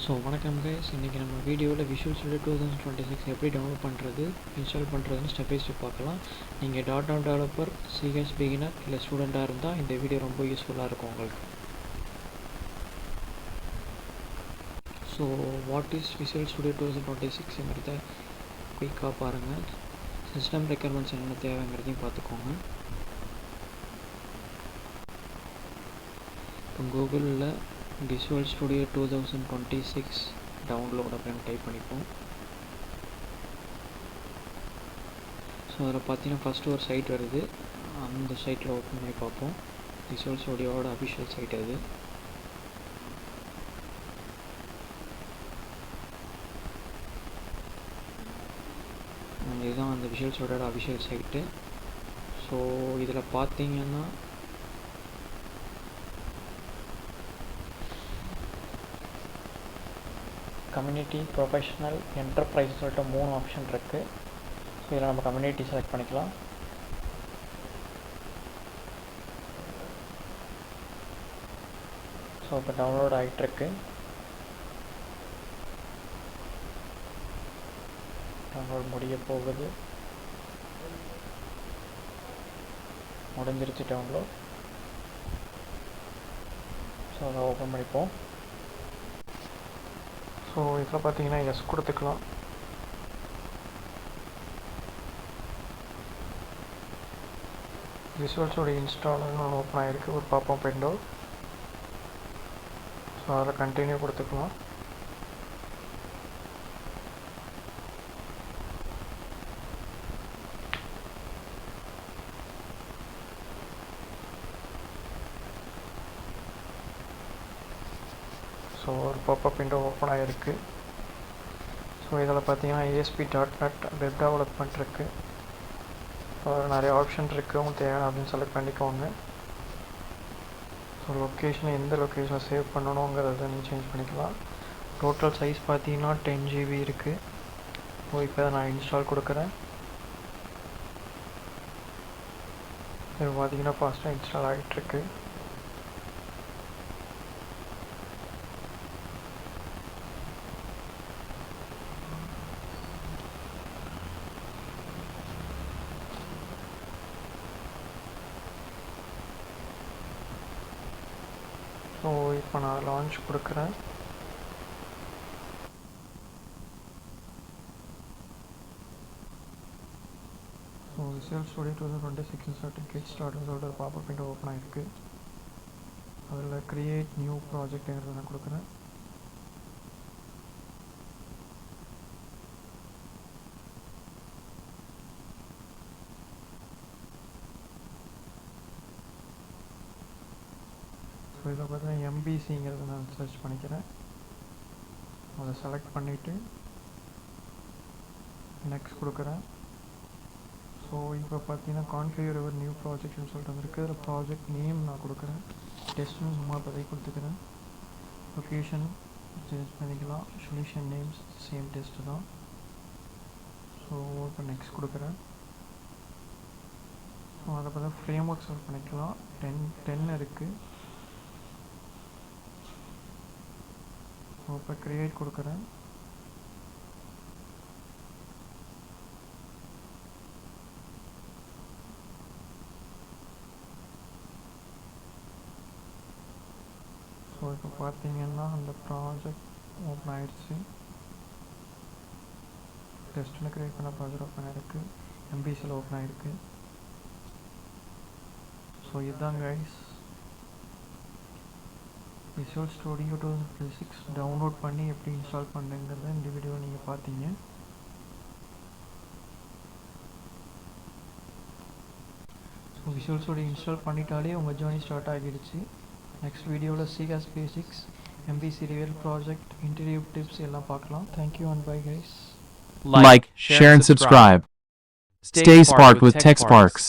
So வணக்கம் guys, இன்றைக்கி நம்ம வீடியோவில் விஷுவல் ஸ்டுடியோ 2026 எப்படி டவுன்லோட் பண்ணுறது, இன்ஸ்டால் பண்ணுறதுன்னு ஸ்டெப் பை ஸ்டெப் பார்க்கலாம். நீங்கள் .NET டெவலப்பர், சிஎஸ் பிகினர் இல்லை ஸ்டூடெண்ட்டாக இருந்தால் இந்த வீடியோ ரொம்ப யூஸ்ஃபுல்லாக இருக்கும் உங்களுக்கு. So what is visual studio 2026ங்கிறத குயிக்காக பாருங்கள். சிஸ்டம் ரெக்யர்மெண்ட்ஸ் என்னென்ன தேவைங்கிறதையும் பார்த்துக்கோங்க. இப்போ கூகுளில் விஷுவல் ஸ்டுடியோ 2026 டவுன்லோட் அப்படின்னு டைப் பண்ணிப்போம். ஸோ அதில் பார்த்தீங்கன்னா ஃபஸ்ட்டு ஒரு சைட் வருது, அந்த சைட்டில் ஓப்பன் பண்ணி பார்ப்போம். விஷுவல் ஸ்டுடியோவோட அஃபிஷியல் சைட் அது. இதுதான் அந்த விஷுவல் ஸ்டுடியோட அஃபிஷியல் சைட்டு. ஸோ இதில் பார்த்தீங்கன்னா கம்யூனிட்டி, ப்ரொஃபஷ்னல், என்டர்பிரைஸ் சொல்லிட்டு 3 ஆப்ஷன் இருக்குது. ஸோ இதில் நம்ம கம்யூனிட்டி செலக்ட் பண்ணிக்கலாம். ஸோ இப்போ டவுன்லோட் ஆகிட்டுருக்கு. டவுன்லோட் முடிய போகுது. முடிஞ்சிருச்சு டவுன்லோட். ஸோ அதை ஓப்பன் பண்ணிப்போம். ஸோ இதில் பார்த்தீங்கன்னா எஸ் கொடுத்துக்கலாம். விஷுவல் ஸ்டுடியோ இன்ஸ்டால்னு ஓப்பன் ஆகிருக்கு, ஒரு பாப்பப் விண்டோ. ஸோ அதில் கண்டினியூ கொடுத்துக்கலாம். ஸோ ஒரு பாப்பப் விண்டோ ஓப்பன் ஆகிருக்கு. ஸோ இதில் பார்த்தீங்கன்னா ASP.NET வெப் டெவலப்மெண்ட் இருக்குது. நிறைய ஆப்ஷன் இருக்குது, உங்களுக்கு தேவையான அப்படின்னு செலக்ட் பண்ணிக்கோங்க. ஸோ லொக்கேஷனை எந்த லொக்கேஷனில் சேவ் பண்ணணுங்கிறத நீங்கள் சேஞ்ச் பண்ணிக்கலாம். டோட்டல் சைஸ் பார்த்தீங்கன்னா 10 GB இருக்குது. ஸோ இப்போ நான் இன்ஸ்டால் கொடுக்குறேன். இப்போ பார்த்தீங்கன்னா ஃபாஸ்ட்டாக இன்ஸ்டால் ஆகிட்டுருக்கு. ஸோ இப்போ நான் லான்ச் கொடுக்குறேன். ஸோ விஷுவல் ஸ்டுடியோ 2026 சர்டிஃபிகேட் ஸ்டார்ட்னு சொல்லிட்டு ஒரு பாப்பப் விண்டோ ஓப்பன் ஆகிருக்கு. அதில் க்ரியேட் நியூ ப்ராஜெக்ட்டுங்கிறத நான் கொடுக்குறேன். ஸோ இதில் பார்த்தீங்கன்னா MVCங்கிறத நான் சர்ச் பண்ணிக்கிறேன். அதை செலக்ட் பண்ணிவிட்டு நெக்ஸ்ட் கொடுக்குறேன். ஸோ இப்போ பார்த்தீங்கன்னா கான்ஃபிகர் யுவர் நியூ ப்ராஜெக்ட்னு சொல்லிட்டு வந்துருக்கு. அதில் ப்ராஜெக்ட் நேம் நான் கொடுக்குறேன். டெஸ்ட்னு சும்மா பதவி கொடுத்துக்கிறேன். லொக்கேஷன் சேஞ்ச் பண்ணிக்கலாம். சொல்யூஷன் நேம்ஸ் சேம் டெஸ்ட்டு தான். ஸோ இப்போ நெக்ஸ்ட் கொடுக்குறேன். ஸோ அதை பார்த்தா ஃப்ரேம் ஒர்க் செலக்ட் பண்ணிக்கலாம். 10 இருக்குது. ஸோ இப்போ க்ரியேட் கொடுக்குறேன். ஸோ இப்போ பார்த்தீங்கன்னா அந்த ப்ராஜெக்ட் ஓப்பன் ஆகிடுச்சு. டெஸ்ட்னு க்ரியேட் பண்ண ப்ராஜெக்ட் ஓப்பன் ஆகிருக்கு. MVCயில் ஓப்பன் ஆகிருக்கு. ஸோ இதுதான் கைஸ் விஷுவல் ஸ்டுடியோ 2026 டவுன்லோட் பண்ணி எப்படி இன்ஸ்டால் பண்ணுங்கிறத இந்த வீடியோவை நீங்கள் பார்த்தீங்க. ஸோ விஷுவல் ஸ்டுடியோ இன்ஸ்டால் பண்ணிட்டாலே உங்கள் ஜேர்னி ஸ்டார்ட் ஆகிடுச்சு. நெக்ஸ்ட் வீடியோவில் CAS basics, MVC real project, interview tips எல்லாம் பார்க்கலாம். Thank you and bye guys. Like, share and subscribe. Stay sparked with TechSparks.